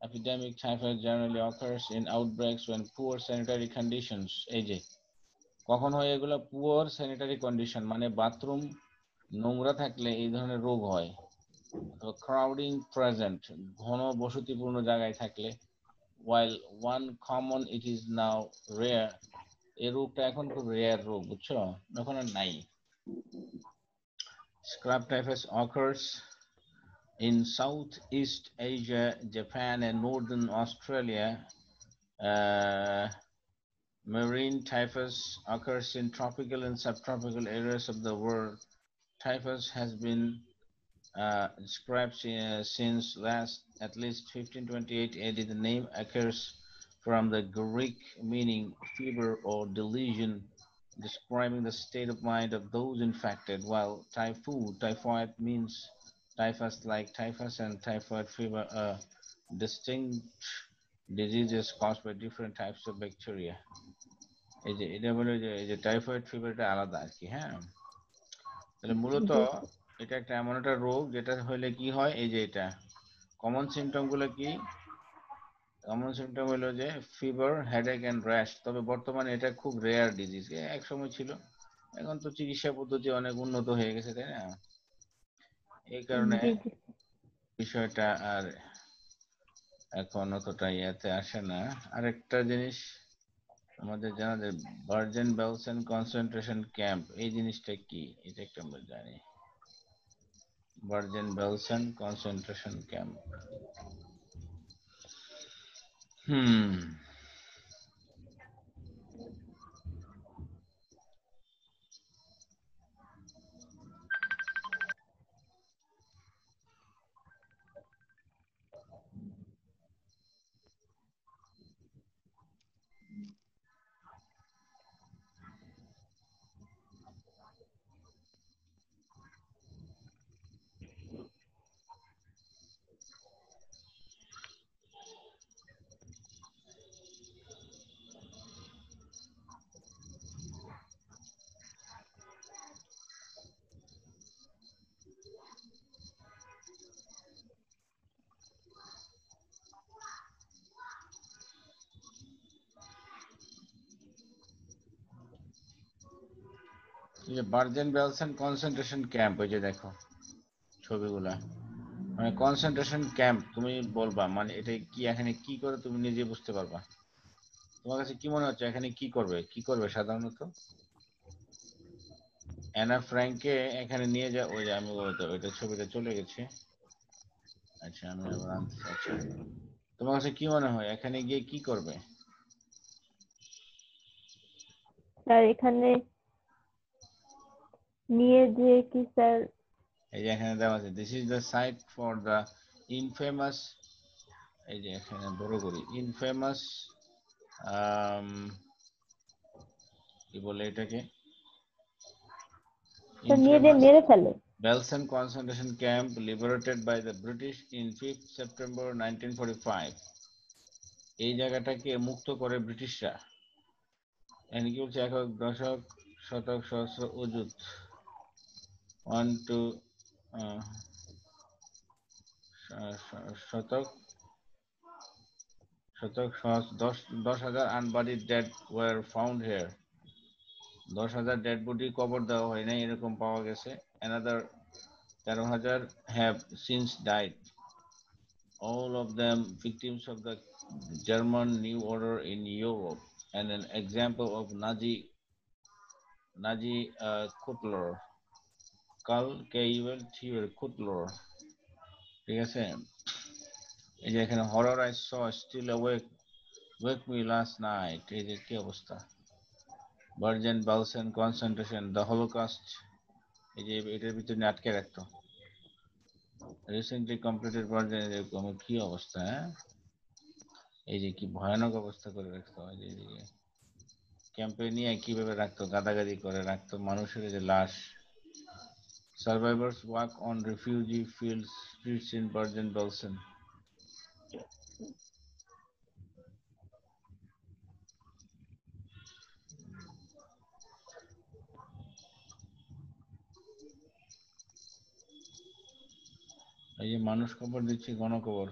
S1: Epidemic typhus generally occurs in outbreaks when poor sanitary conditions. এই যে কখন হয় এগুলো? Poor sanitary condition, মানে bathroom নোংরা থাকলে এই ধরনের রোগ হয়। ক্রাউডিং প্রেজেন্ট, ঘন বসতিপূর্ণ জায়গায় থাকলে। while one common, it is now rare. এই রোগটা এখন খুব রেয়ার রোগ, বুঝছো, এখন আর নাই। Scrub typhus occurs in Southeast Asia, Japan, and Northern Australia. Marine typhus occurs in tropical and subtropical areas of the world. Typhus has been described since at least 1528 AD. The name occurs from the Greek meaning fever or delusion, describing the state of mind of those infected, while typhoid means typhus like typhus, and typhoid fever are distinct diseases caused by different types of bacteria. এই যে এটা বলে যে এই যে typhoid ফিভারটা আলাদা আর কি। হ্যাঁ, তাহলে মূলত এটা একটা এমন একটা রোগ যেটা হইলে কি হয়, এই যে এটা কমন সিমটম গুলো কি? কমন সিমটম হলো যে ফিভার, হেডেক এন্ড র্যাশ। তবে বর্তমানে এটা খুব রেয়ার ডিজিজ, এক সময় ছিল, এখন তো চিকিৎসা পদ্ধতি অনেক উন্নত হয়ে গেছে, তাই না? এই কারণে বিষয়টা আর এখন অতটা ইয়েতে আসে না। আরেকটা জিনিস আমাদের জানা যায়, বার্জেন-বেলসেন কনসেন্ট্রেশন ক্যাম্প, এই জিনিসটা কি? এটা একটা আমরা জানি, বার্জেন-বেলসেন কনসেন্ট্রেশন ক্যাম্প। এই যে বার্জেন বেলসন কনসেন্ট্রেশন ক্যাম্প, ওই যে দেখো ছবিগুলা, মানে কনসেন্ট্রেশন ক্যাম্প তুমি বলবা, মানে এটা কি, এখানে কি করে তুমি নিজে বুঝতে পারবা। তোমার কাছে কি মনে হচ্ছে এখানে কি করবে সাধারণত? অ্যানা ফ্র্যাঙ্ককে এখানে নিয়ে যা, ওই যে আমি বলতে ওইটা ছবিটা চলে গেছে। আচ্ছা আমি আবার আনতে, আচ্ছা তোমার কাছে কি মনে হয় এখানে গিয়ে কি করবে?
S2: স্যার এখানে নিয়ে যে কি স্যার?
S1: এই যে এখানে দেওয়া আছে, this is the site for the infamous, এই যে এখানে বড় করি, ইনফেমাস কি বলে এটাকে,
S2: স্যার নিয়ে যে
S1: ইনফেমাস
S2: মেরে ফেলে।
S1: Belsen concentration camp liberated by the British in 5th September 1945. এই জায়গাটাকে মুক্ত করে ব্রিটিশরা। এখানে কি বলছে, একক দশক শতক সহস্র অযুত, 1 to শতক শতক 10,000 unburied dead were found here. 10,000 dead body কবর দেওয়া হয় নাই এরকম পাওয়া গেছে। Another 13,000 have since died, all of them victims of the German New Order in Europe and an example of Nazi Kutler, Karl Keivel Kutler, ঠিক আছে। এই যে এখানে horror I saw still wake me last night, এই যে কি অবস্থা। Bergen-Belsen concentration, the Holocaust, এই যে এটার ভিতরে আটকে রাখতো। রিসেন্টলি কমপ্লিটেড Bergen, এরকম কি অবস্থা, হ্যাঁ এই যে কি ভয়ানক অবস্থা করে রাখতো। এইদিকে ক্যাম্পে নিয়ে কিভাবে রাখতো, গাদাগাদি করে রাখতো মানুষের যে লাশ। Survivors walk on refugee fields streets in Bergen Belsen. এই যে মানুষ কবর দিচ্ছে, গণকবর।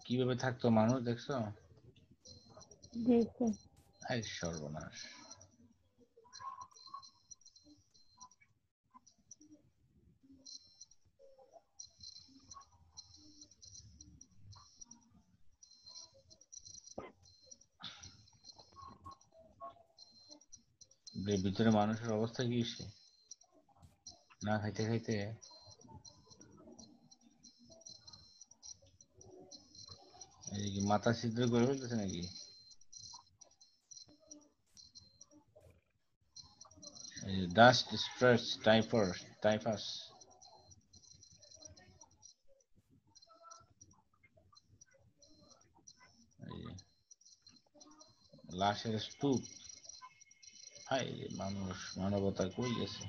S1: কিভাবে থাকতো মানুষ দেখছো?
S2: জি স্যার।
S1: এই সর্বনাশ। ভিতরে মানুষের অবস্থা কি, সে না খাইতে খাইতে এই কি মাথা ছিদ্র করে ফেলতেছে নাকি? Dust spreads typhus. লাশের স্তূপ, হাই মানুষ, মানবতা কই গেছে?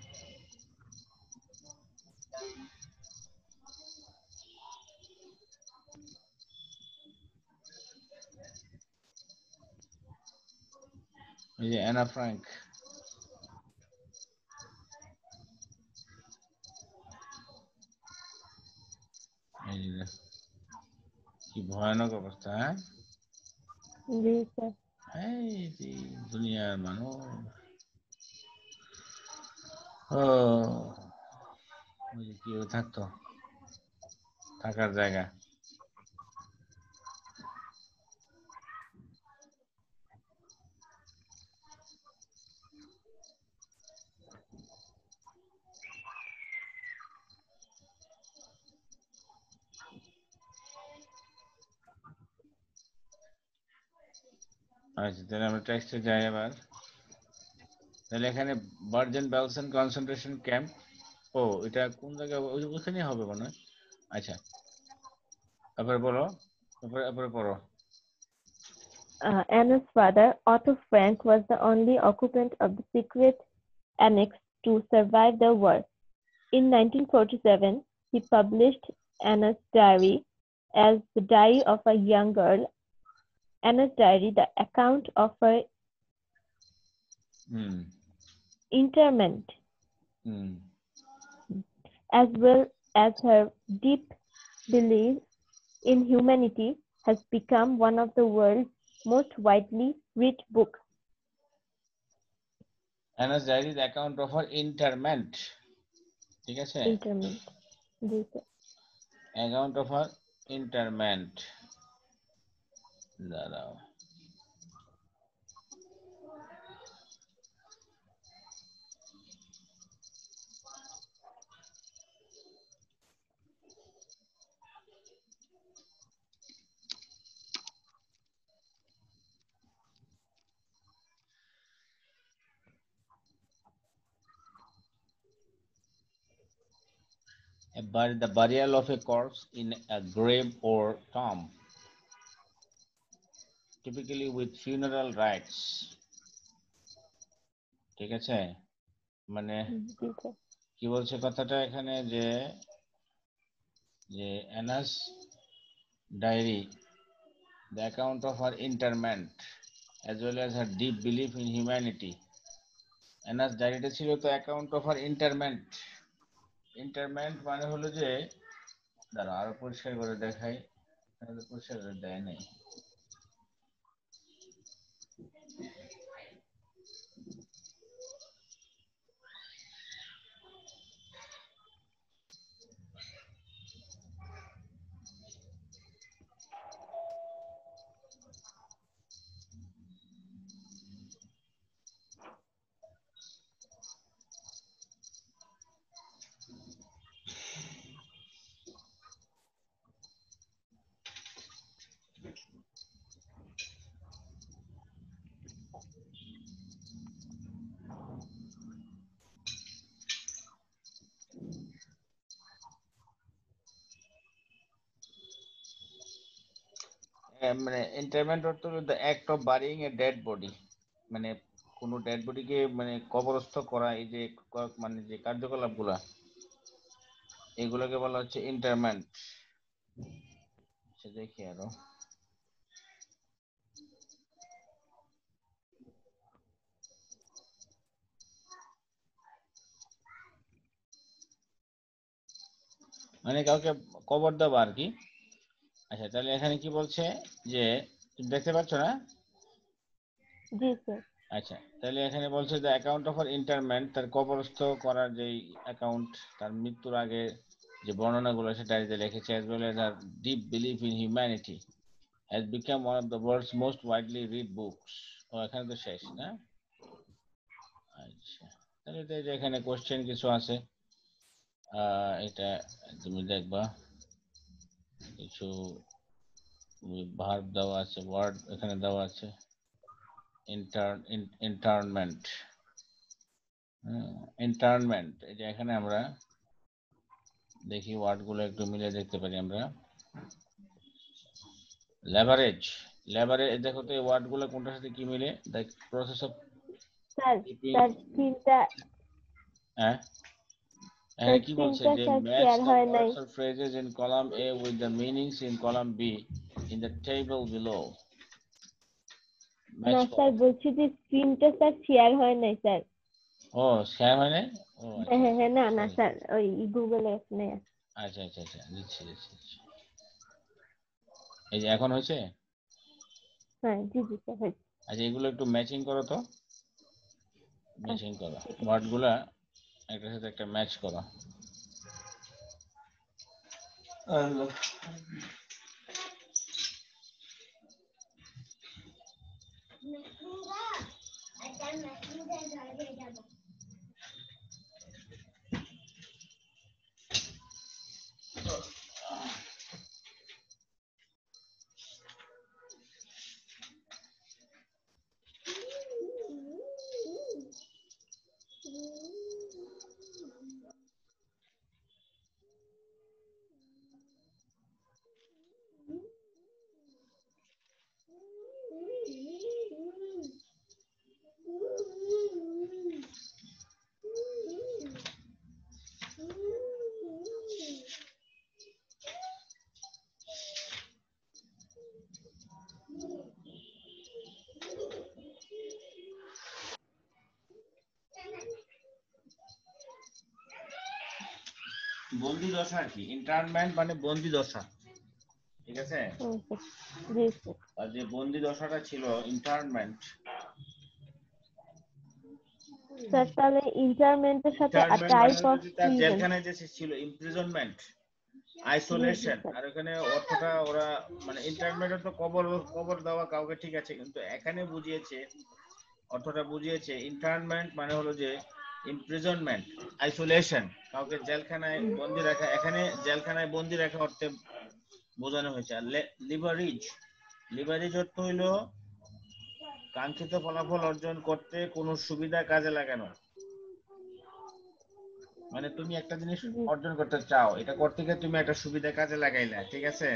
S1: এই যে অ্যানা ফ্র্যাঙ্ক, এই যে কি ভয়ানক অবস্থা, হ্যাঁ
S2: জি স্যার।
S1: এই যে দুনিয়ার মানুষ। ও ওই যে কিভাবে থাকতো, থাকার জায়গা। আচ্ছা তাহলে আমরা টেক্সটে যাই এবার। তাহলে এখানে বার্জেন-বেলসেন কনসেন্ট্রেশন ক্যাম্প, ও এটা কোন জায়গায়, ওখানে হবে মনে হয়। আচ্ছা তারপরে বলো, তারপরে পড়ো।
S2: Anna's father, Otto Frank, was the only occupant of the secret annex to survive the war. In 1947, he published Anna's diary as the diary of a young girl. Anna's diary, the account of her interment,
S1: Hmm.
S2: as well as her deep belief in humanity, has become one of the world's most widely read books.
S1: Anna's diary is the account of her interment. ঠিক আছে?
S2: Interment. G sir.
S1: Account of her interment. দাঁড়াও। The burial of a corpse in a grave or tomb, typically with funeral rites. ঠিক আছে? মানে
S2: জি sir.
S1: কি বলছে কথাটা এখানে যে Anne's diary, the account of her interment as well as her deep belief in humanity. Anne's ডায়েরিটা ছিল তো account of her internment. Internment মানে হলো যে, দাঁড়া আরো পরিষ্কার করে দেখাই, পরিষ্কার করে দেয় নাই। মানে ইন্টারমেন্ট অর্থ হলো the act of বারিং a dead body, মানে কোন ডেড বডিকে মানে কবরস্থ করা, এই যে মানে যে কার্যকলাপগুলা, এগুলোকে বলা হচ্ছে ইন্টারমেন্ট। সে দেখি আরো, মানে কাউকে কবর দেওয়া আর কি। আচ্ছা তাহলে এখানে কি বলছে যে, তুমি দেখতে পাচ্ছ না?
S2: জি স্যার।
S1: আচ্ছা তাহলে এখানে বলছে যে অ্যাকাউন্ট অফ ইন্টারমেন্ট, তার কবরস্থ করার যে অ্যাকাউন্ট, তার মৃত্যুর আগে যে বর্ণনাগুলো সেটা ডায়েরিতে লিখেছে, as well as her deep belief in humanity has become one of the world's most widely read books. ও এখানে তো শেষ না? আচ্ছা তাহলে তো এখানে কোশ্চেন কিছু আছে, এটা তুমি দেখবা কিছু ভার্ব দেওয়া আছে, ওয়ার্ড এখানে দেওয়া আছে। ইন্টারনমেন্ট, ইন্টারনমেন্ট, এই যে এখানে আমরা দেখি ওয়ার্ডগুলো একটু মিলে দেখতে পারি আমরা। লেভারেজ, লেভারেজ, দেখো তো এই ওয়ার্ডগুলো কোনটার সাথে কি মিলে, the process of
S2: sir sir স্ক্রিনটা
S1: হ্যাঁ এখানে কি বলছে
S2: স্ক্রিনটা
S1: যে
S2: স্যার
S1: ম্যাচ
S2: শেয়ার
S1: দ্য
S2: হয় নাই।
S1: ওয়ার্ডস or phrases in column A with the meanings in column be in the table below.
S2: না স্যার বলছি যে স্ক্রিনটা স্যার শেয়ার হয় নাই স্যার।
S1: ও শেয়ার হয় নাই? ও
S2: হ্যাঁ হ্যাঁ হ্যাঁ, না না
S1: sorry.
S2: স্যার ওই গুগলে এখানে।
S1: আচ্ছা আচ্ছা আচ্ছা, দিচ্ছি দিচ্ছি দিচ্ছি। এই যে এখন হয়েছে?
S2: হ্যাঁ জি জি স্যার হয়েছে।
S1: আচ্ছা এগুলো একটু ম্যাচিং করো তো, ম্যাচিং করো ওয়ার্ডগুলা একটার সাথে একটা ম্যাচ করো। বন্দি দশা আর কি, ইন্টারনমেন্ট মানে বন্দি দশা, ঠিক আছে।
S2: জি স্যার।
S1: আর যে বন্দি দশাটা ছিল ইন্টারনমেন্ট,
S2: স্যার তাহলে ইন্টারমেন্টের সাথে
S1: ইন্টারনমেন্ট মানে
S2: টাইপ
S1: হলো
S2: অফ
S1: যে তার
S2: প্রিজন।
S1: জেলখানায় যে ছিল ইমপ্রিজনমেন্ট,
S2: জি জি
S1: আইসোলেশন।
S2: স্যার।
S1: আর ওখানে অর্থটা ওরা মানে ইন্টারনমেন্ট তো কবর কবর দেওয়া কাউকে, ঠিক আছে, কিন্তু এখানে বুঝিয়েছে, অর্থটা বুঝিয়েছে ইন্টারনমেন্ট মানে হলো যে ইমপ্রিজনমেন্ট, আইসোলেশন, কাউকে জেলখানায় বন্দি রাখা। এখানে জেলখানায় বন্দি রাখা অর্থে বোঝানো হয়েছে। আর লিভারেজ, লিভারেজ অর্থ হইলো কাঙ্ক্ষিত ফলাফল অর্জন করতে কোনো সুবিধা কাজে লাগানো। মানে তুমি একটা জিনিস
S2: জি
S1: অর্জন করতে চাও, এটা করতে গিয়ে তুমি একটা সুবিধা কাজে লাগাইলা, ঠিক আছে,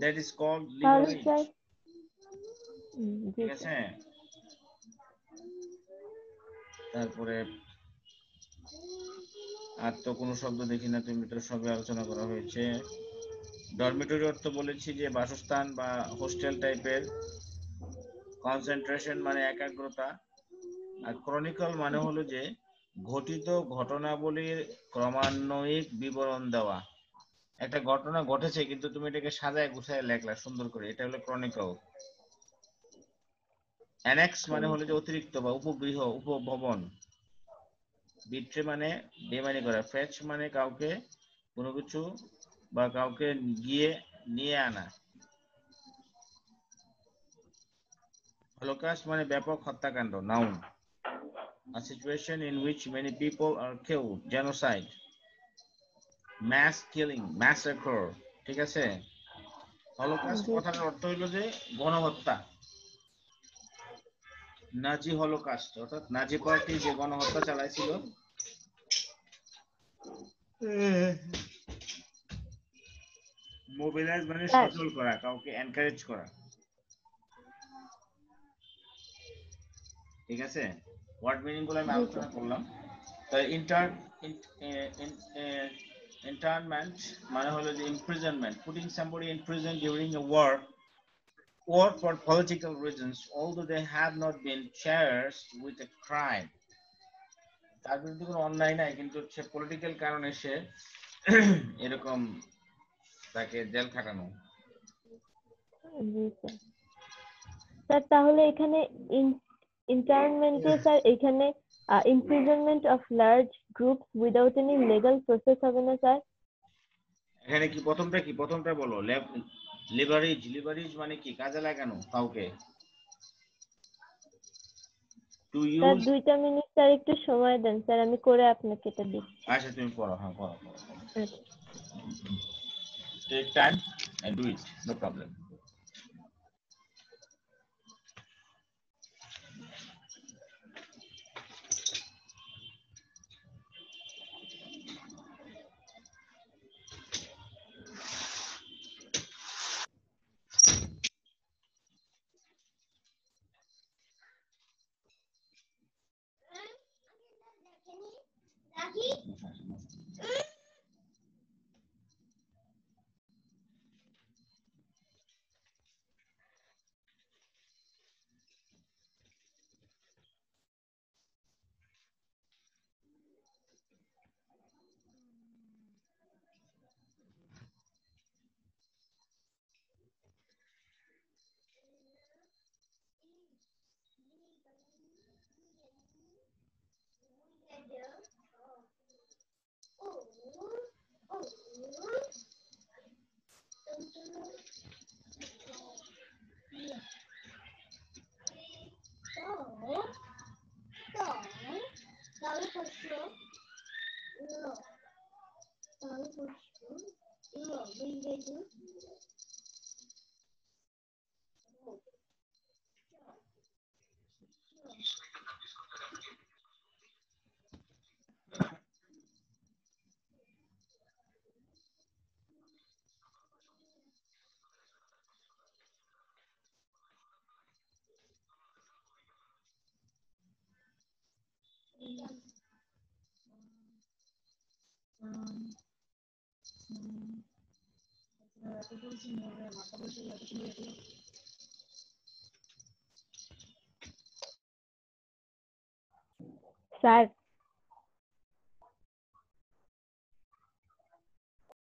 S1: দ্যাট ইজ কল্ড
S2: তাহলে
S1: লিভারেজ,
S2: স্যার। জি
S1: ঠিক
S2: স্যার।
S1: আছে। তারপরে আর তো কোনো শব্দ দেখি না, তুমি তো সবে আলোচনা করা হয়েছে। ডরমিটরি অর্থ বলেছি যে বাসস্থান বা হোস্টেল টাইপের। কনসেন্ট্রেশন মানে একাগ্রতা। আর ক্রনিকল মানে হলো যে ঘটিত ঘটনাবলীর ক্রমান্বয়িক বিবরণ দেওয়া। একটা ঘটনা ঘটেছে কিন্তু তুমি এটাকে সাজায় গুছায় লেখলা সুন্দর করে, এটা হলো ক্রনিকল। অ্যানেক্স মানে হলো যে অতিরিক্ত বা উপগৃহ, উপভবন। বিট্রে মানে বেমানি করা। ফেচ মানে কাউকে কোনো কিছু বা কাউকে গিয়ে নিয়ে আনা। হলোকাস্ট মানে ব্যাপক হত্যাকাণ্ড, noun. A situation in which many people are killed, genocide. Mass killing, massacre, ঠিক আছে। হলোকাস্ট
S2: জি
S1: কথার অর্থ হইল যে গণহত্যা। নাজি হলোকাস্ট অর্থাৎ নাজি পার্টি যে গণহত্যা চালাইছিল। মোবিলাইজ মানে
S2: স্যার।
S1: সচল করা, কাউকে এনকারেজ করা, ঠিক আছে। ওয়ার্ড মিনিং গুলো আমি
S2: জি
S1: আলোচনা
S2: স্যার।
S1: করলাম। ইন্টারনমেন্ট মানে হলো যে imprisonment, putting somebody in prison during a war or for political reasons, although they have not been charged with a crime. তার বিরুদ্ধে কোনো অন্যায় নাই, কিন্তু সে পলিটিক্যাল কারণে সে এরকম তাকে জেল খাটানো।
S2: জি স্যার। স্যার তাহলে এখানে ইন্টারনমেন্টে স্যার এখানে imprisonment of large groups without any legal process হবে না স্যার?
S1: এখানে কি প্রথমটা, কি প্রথমটা বলো। লিভারেজ, লিভারেজ মানে কি কাজে লাগানো কাউকে, টু
S2: স্যার
S1: ইউজ।
S2: 2টা মিনিট স্যার একটু সময় দেন স্যার, আমি করে আপনাকে এটা দিচ্ছি।
S1: আচ্ছা তুমি পড়ো, হ্যাঁ পড়ো।
S2: আচ্ছা।
S1: Take time and do it, no problem.
S2: Sir